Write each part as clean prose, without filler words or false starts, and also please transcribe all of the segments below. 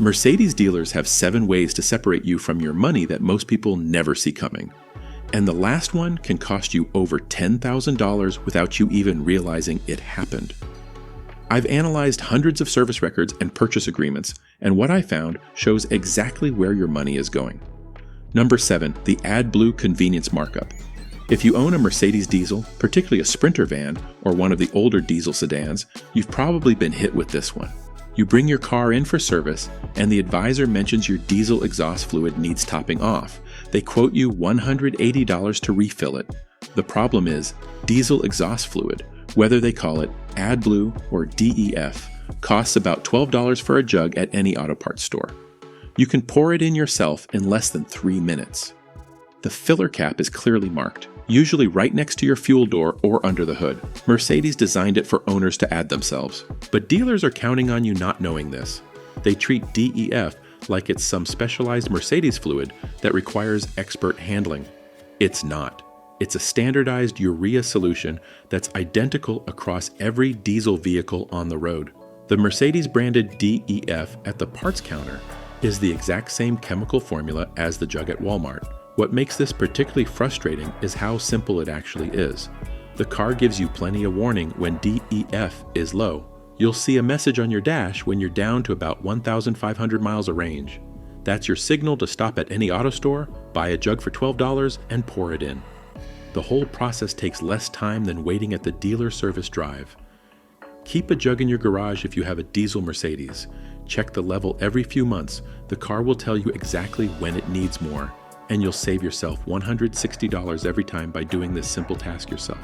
Mercedes dealers have 7 ways to separate you from your money that most people never see coming. And the last one can cost you over $10,000 without you even realizing it happened. I've analyzed hundreds of service records and purchase agreements, and what I found shows exactly where your money is going. Number 7, the AdBlue convenience markup. If you own a Mercedes diesel, particularly a Sprinter van or one of the older diesel sedans, you've probably been hit with this one. You bring your car in for service, and the advisor mentions your diesel exhaust fluid needs topping off. They quote you $180 to refill it. The problem is, diesel exhaust fluid, whether they call it AdBlue or DEF, costs about $12 for a jug at any auto parts store. You can pour it in yourself in less than 3 minutes. The filler cap is clearly marked, usually right next to your fuel door or under the hood. Mercedes designed it for owners to add themselves, but dealers are counting on you not knowing this. They treat DEF like it's some specialized Mercedes fluid that requires expert handling. It's not. It's a standardized urea solution that's identical across every diesel vehicle on the road. The Mercedes-branded DEF at the parts counter is the exact same chemical formula as the jug at Walmart. What makes this particularly frustrating is how simple it actually is. The car gives you plenty of warning when DEF is low. You'll see a message on your dash when you're down to about 1,500 miles of range. That's your signal to stop at any auto store, buy a jug for $12, and pour it in. The whole process takes less time than waiting at the dealer service drive. Keep a jug in your garage if you have a diesel Mercedes. Check the level every few months. The car will tell you exactly when it needs more, and you'll save yourself $160 every time by doing this simple task yourself.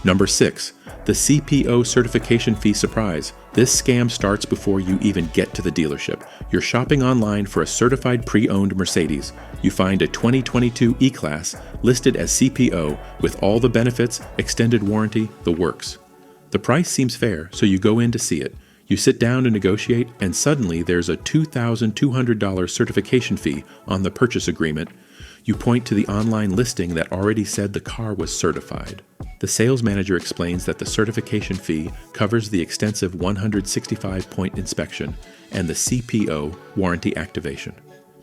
Number 6, the CPO certification fee surprise. This scam starts before you even get to the dealership. You're shopping online for a certified pre-owned Mercedes. You find a 2022 E-Class listed as CPO with all the benefits, extended warranty, the works. The price seems fair, so you go in to see it. You sit down to negotiate, and suddenly there's a $2,200 certification fee on the purchase agreement. You point to the online listing that already said the car was certified. The sales manager explains that the certification fee covers the extensive 165-point inspection and the CPO warranty activation.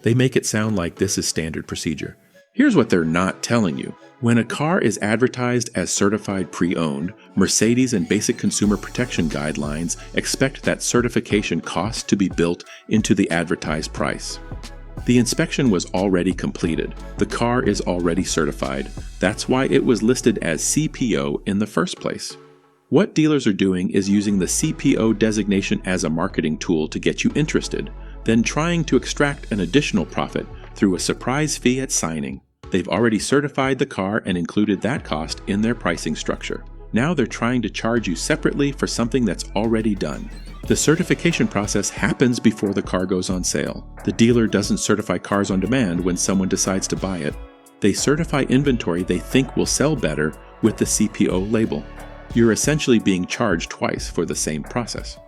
They make it sound like this is standard procedure. Here's what they're not telling you. When a car is advertised as certified pre-owned, Mercedes and Basic Consumer Protection Guidelines expect that certification cost to be built into the advertised price. The inspection was already completed. The car is already certified. That's why it was listed as CPO in the first place. What dealers are doing is using the CPO designation as a marketing tool to get you interested, then trying to extract an additional profit through a surprise fee at signing. They've already certified the car and included that cost in their pricing structure. Now they're trying to charge you separately for something that's already done. The certification process happens before the car goes on sale. The dealer doesn't certify cars on demand when someone decides to buy it. They certify inventory they think will sell better with the CPO label. You're essentially being charged twice for the same process.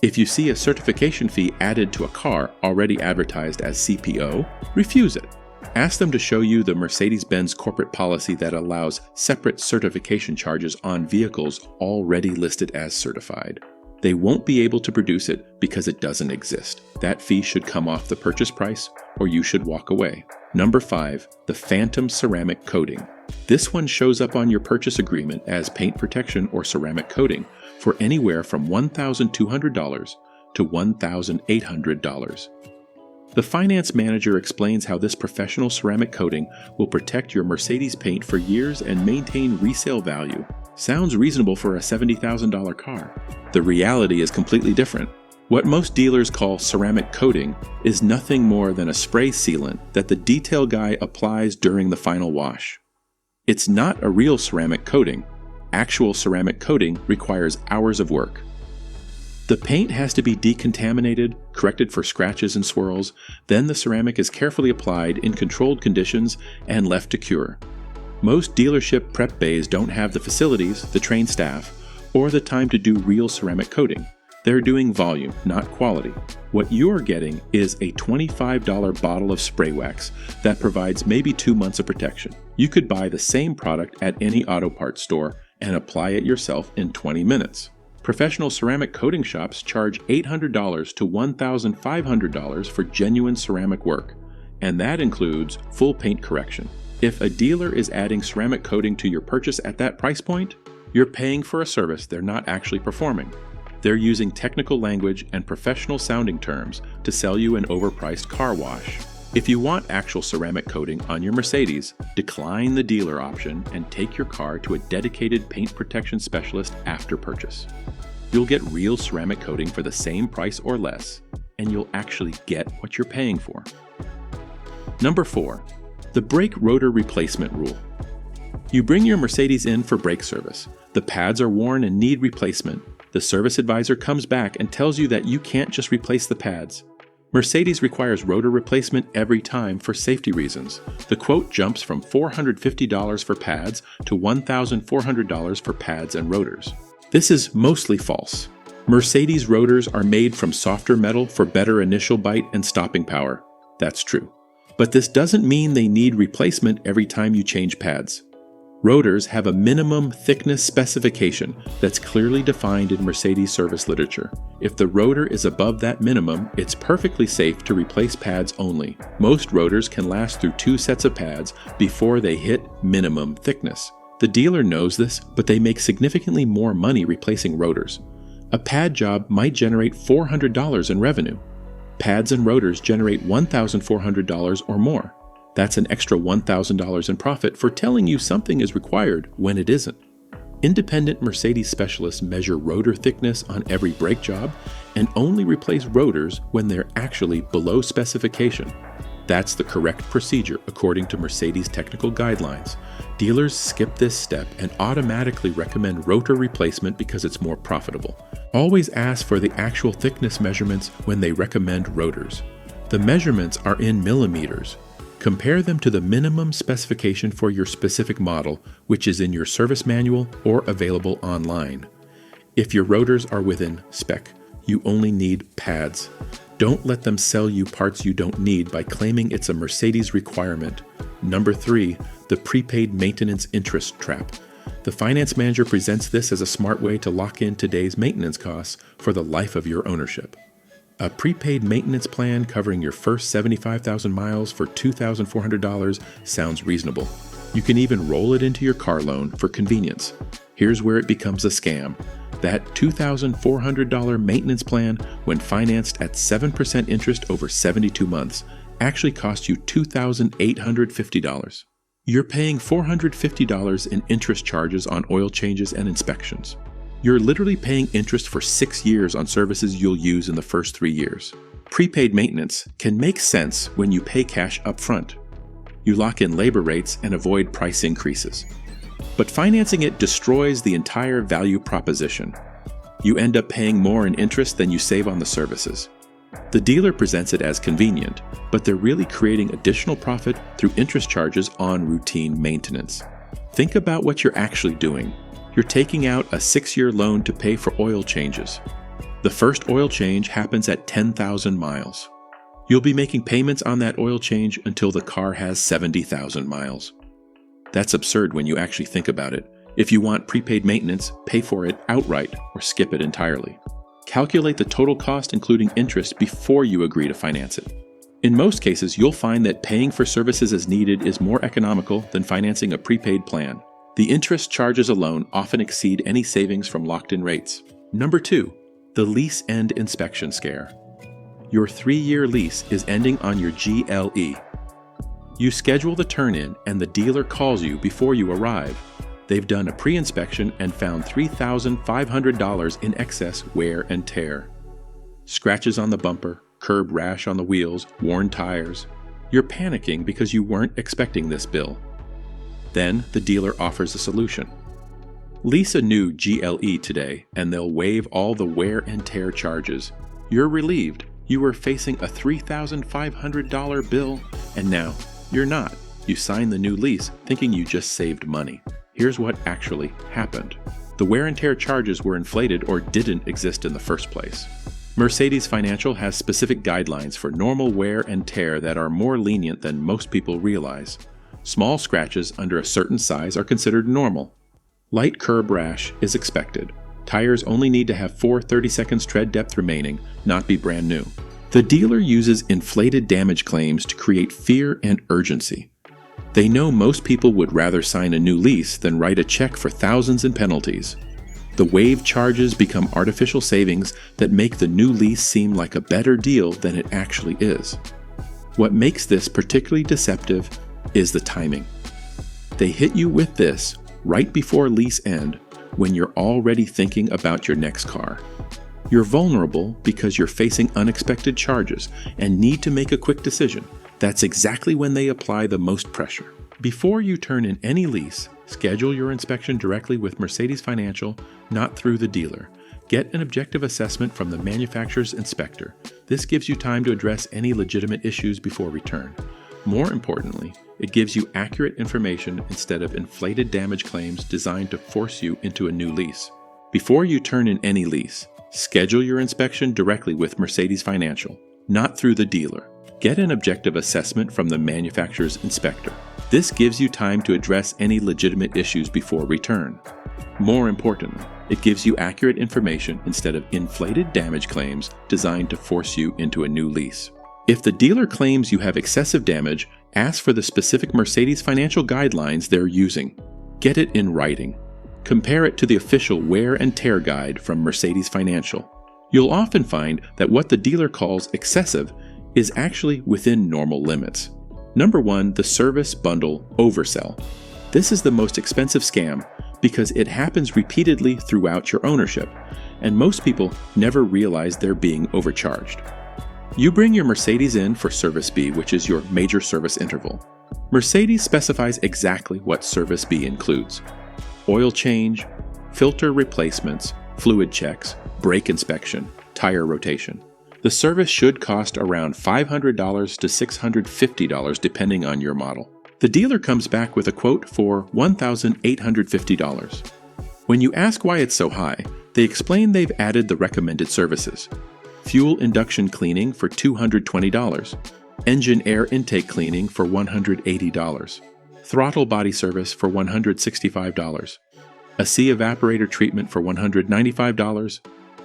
If you see a certification fee added to a car already advertised as CPO, refuse it. Ask them to show you the Mercedes-Benz corporate policy that allows separate certification charges on vehicles already listed as certified. They won't be able to produce it because it doesn't exist. That fee should come off the purchase price, or you should walk away. Number 5, the phantom ceramic coating. This one shows up on your purchase agreement as paint protection or ceramic coating for anywhere from $1,200 to $1,800. The finance manager explains how this professional ceramic coating will protect your Mercedes paint for years and maintain resale value. Sounds reasonable for a $70,000 car. The reality is completely different. What most dealers call ceramic coating is nothing more than a spray sealant that the detail guy applies during the final wash. It's not a real ceramic coating. Actual ceramic coating requires hours of work. The paint has to be decontaminated, corrected for scratches and swirls, then the ceramic is carefully applied in controlled conditions and left to cure. Most dealership prep bays don't have the facilities, the trained staff, or the time to do real ceramic coating. They're doing volume, not quality. What you're getting is a $25 bottle of spray wax that provides maybe 2 months of protection. You could buy the same product at any auto parts store and apply it yourself in 20 minutes. Professional ceramic coating shops charge $800 to $1,500 for genuine ceramic work, and that includes full paint correction. If a dealer is adding ceramic coating to your purchase at that price point, you're paying for a service they're not actually performing. They're using technical language and professional sounding terms to sell you an overpriced car wash. If you want actual ceramic coating on your Mercedes, decline the dealer option and take your car to a dedicated paint protection specialist after purchase. You'll get real ceramic coating for the same price or less, and you'll actually get what you're paying for. Number 4. The brake rotor replacement rule. You bring your Mercedes in for brake service. The pads are worn and need replacement. The service advisor comes back and tells you that you can't just replace the pads. Mercedes requires rotor replacement every time for safety reasons. The quote jumps from $450 for pads to $1,400 for pads and rotors. This is mostly false. Mercedes rotors are made from softer metal for better initial bite and stopping power. That's true. But this doesn't mean they need replacement every time you change pads. Rotors have a minimum thickness specification that's clearly defined in Mercedes service literature. If the rotor is above that minimum, it's perfectly safe to replace pads only. Most rotors can last through 2 sets of pads before they hit minimum thickness. The dealer knows this, but they make significantly more money replacing rotors. A pad job might generate $400 in revenue. Pads and rotors generate $1,400 or more. That's an extra $1,000 in profit for telling you something is required when it isn't. Independent Mercedes specialists measure rotor thickness on every brake job and only replace rotors when they're actually below specification. That's the correct procedure according to Mercedes technical guidelines. Dealers skip this step and automatically recommend rotor replacement because it's more profitable. Always ask for the actual thickness measurements when they recommend rotors. The measurements are in millimeters. Compare them to the minimum specification for your specific model, which is in your service manual or available online. If your rotors are within spec, you only need pads. Don't let them sell you parts you don't need by claiming it's a Mercedes requirement. Number 3, the prepaid maintenance interest trap. The finance manager presents this as a smart way to lock in today's maintenance costs for the life of your ownership. A prepaid maintenance plan covering your first 75,000 miles for $2,400 sounds reasonable. You can even roll it into your car loan for convenience. Here's where it becomes a scam. That $2,400 maintenance plan, when financed at 7% interest over 72 months, actually costs you $2,850. You're paying $450 in interest charges on oil changes and inspections. You're literally paying interest for 6 years on services you'll use in the first 3 years. Prepaid maintenance can make sense when you pay cash up front. You lock in labor rates and avoid price increases. But financing it destroys the entire value proposition. You end up paying more in interest than you save on the services. The dealer presents it as convenient, but they're really creating additional profit through interest charges on routine maintenance. Think about what you're actually doing. You're taking out a 6-year loan to pay for oil changes. The first oil change happens at 10,000 miles. You'll be making payments on that oil change until the car has 70,000 miles. That's absurd when you actually think about it. If you want prepaid maintenance, pay for it outright or skip it entirely. Calculate the total cost including interest before you agree to finance it. In most cases, you'll find that paying for services as needed is more economical than financing a prepaid plan. The interest charges alone often exceed any savings from locked-in rates. Number 2, the lease end inspection scare. Your 3-year lease is ending on your GLE. You schedule the turn-in and the dealer calls you before you arrive. They've done a pre-inspection and found $3,500 in excess wear and tear. Scratches on the bumper, curb rash on the wheels, worn tires. You're panicking because you weren't expecting this bill. Then the dealer offers a solution. Lease a new GLE today and they'll waive all the wear and tear charges. You're relieved. You were facing a $3,500 bill and now you're not. You signed the new lease thinking you just saved money. Here's what actually happened. The wear and tear charges were inflated or didn't exist in the first place. Mercedes Financial has specific guidelines for normal wear and tear that are more lenient than most people realize. Small scratches under a certain size are considered normal. Light curb rash is expected. Tires only need to have 4 30 seconds tread depth remaining, not be brand new. The dealer uses inflated damage claims to create fear and urgency. They know most people would rather sign a new lease than write a check for thousands in penalties. The waived charges become artificial savings that make the new lease seem like a better deal than it actually is. What makes this particularly deceptive is the timing. They hit you with this right before lease end when you're already thinking about your next car. You're vulnerable because you're facing unexpected charges and need to make a quick decision. That's exactly when they apply the most pressure. Before you turn in any lease, schedule your inspection directly with Mercedes Financial, not through the dealer. Get an objective assessment from the manufacturer's inspector. This gives you time to address any legitimate issues before return. More importantly, it gives you accurate information instead of inflated damage claims designed to force you into a new lease. Before you turn in any lease, schedule your inspection directly with Mercedes Financial, not through the dealer. Get an objective assessment from the manufacturer's inspector. This gives you time to address any legitimate issues before return. More importantly, it gives you accurate information instead of inflated damage claims designed to force you into a new lease. If the dealer claims you have excessive damage, ask for the specific Mercedes Financial guidelines they're using. Get it in writing. Compare it to the official wear and tear guide from Mercedes Financial. You'll often find that what the dealer calls excessive is actually within normal limits. Number 1, the service bundle oversell. This is the most expensive scam because it happens repeatedly throughout your ownership, and most people never realize they're being overcharged. You bring your Mercedes in for Service B, which is your major service interval. Mercedes specifies exactly what Service B includes: oil change, filter replacements, fluid checks, brake inspection, tire rotation. The service should cost around $500 to $650 depending on your model. The dealer comes back with a quote for $1,850. When you ask why it's so high, they explain they've added the recommended services: fuel induction cleaning for $220, engine air intake cleaning for $180, throttle body service for $165, a sea evaporator treatment for $195,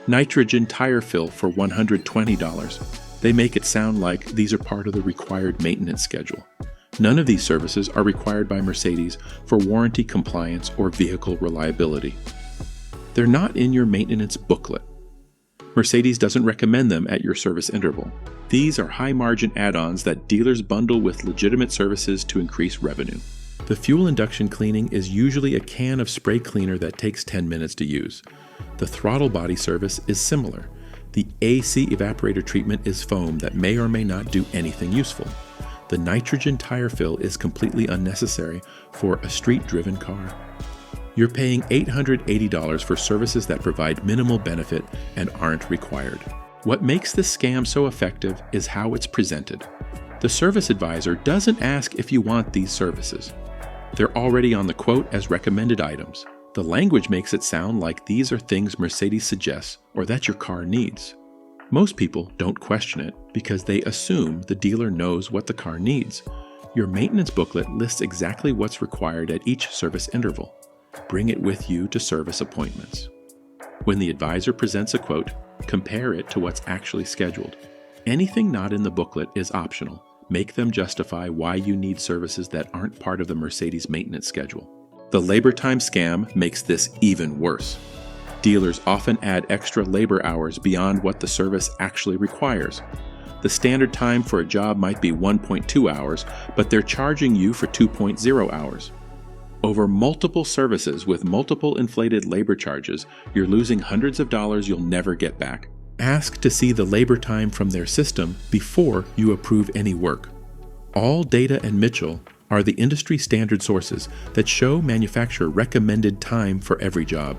nitrogen tire fill for $120. They make it sound like these are part of the required maintenance schedule. None of these services are required by Mercedes for warranty compliance or vehicle reliability. They're not in your maintenance booklet. Mercedes doesn't recommend them at your service interval. These are high-margin add-ons that dealers bundle with legitimate services to increase revenue. The fuel induction cleaning is usually a can of spray cleaner that takes 10 minutes to use. The throttle body service is similar. The AC evaporator treatment is foam that may or may not do anything useful. The nitrogen tire fill is completely unnecessary for a street-driven car. You're paying $880 for services that provide minimal benefit and aren't required. What makes this scam so effective is how it's presented. The service advisor doesn't ask if you want these services. They're already on the quote as recommended items. The language makes it sound like these are things Mercedes suggests or that your car needs. Most people don't question it because they assume the dealer knows what the car needs. Your maintenance booklet lists exactly what's required at each service interval. Bring it with you to service appointments. When the advisor presents a quote, compare it to what's actually scheduled. Anything not in the booklet is optional. Make them justify why you need services that aren't part of the Mercedes maintenance schedule. The labor time scam makes this even worse. Dealers often add extra labor hours beyond what the service actually requires. The standard time for a job might be 1.2 hours, but they're charging you for 2.0 hours. Over multiple services with multiple inflated labor charges, you're losing hundreds of dollars you'll never get back. Ask to see the labor time from their system before you approve any work. All Data and Mitchell are the industry standard sources that show manufacturer recommended time for every job.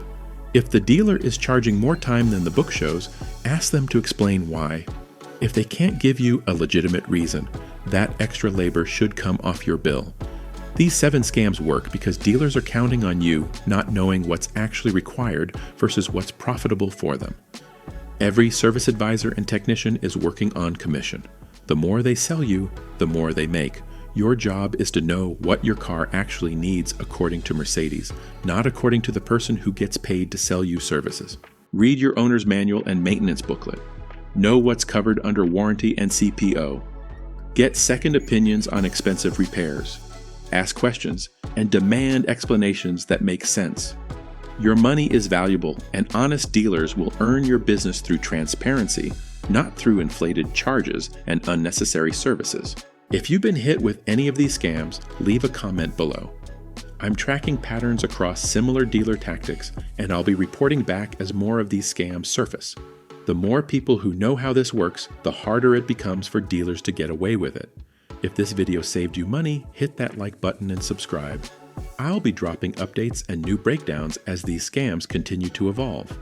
If the dealer is charging more time than the book shows, ask them to explain why. If they can't give you a legitimate reason, that extra labor should come off your bill. These 7 scams work because dealers are counting on you not knowing what's actually required versus what's profitable for them. Every service advisor and technician is working on commission. The more they sell you, the more they make. Your job is to know what your car actually needs according to Mercedes, not according to the person who gets paid to sell you services. Read your owner's manual and maintenance booklet. Know what's covered under warranty and CPO. Get second opinions on expensive repairs. Ask questions and demand explanations that make sense. Your money is valuable, and honest dealers will earn your business through transparency, not through inflated charges and unnecessary services. If you've been hit with any of these scams, leave a comment below. I'm tracking patterns across similar dealer tactics, and I'll be reporting back as more of these scams surface. The more people who know how this works, the harder it becomes for dealers to get away with it. If this video saved you money, hit that like button and subscribe. I'll be dropping updates and new breakdowns as these scams continue to evolve.